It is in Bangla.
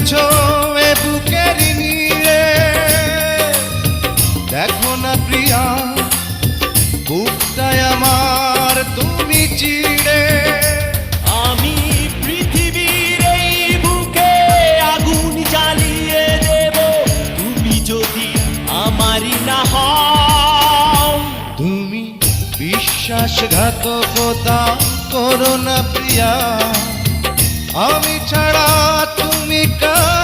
আছো এ বুকের নিয়ে, দেখো না প্রিয়া বুকটায় আমার তুমি চিড়ে। আমি পৃথিবীর এই বুকে আগুন জ্বালিয়ে দেব, তুমি যদি আমারই না হও। তুমি বিশ্বাসঘাতকতা করো না প্রিয়া, আমি ছাড়া তুমি কার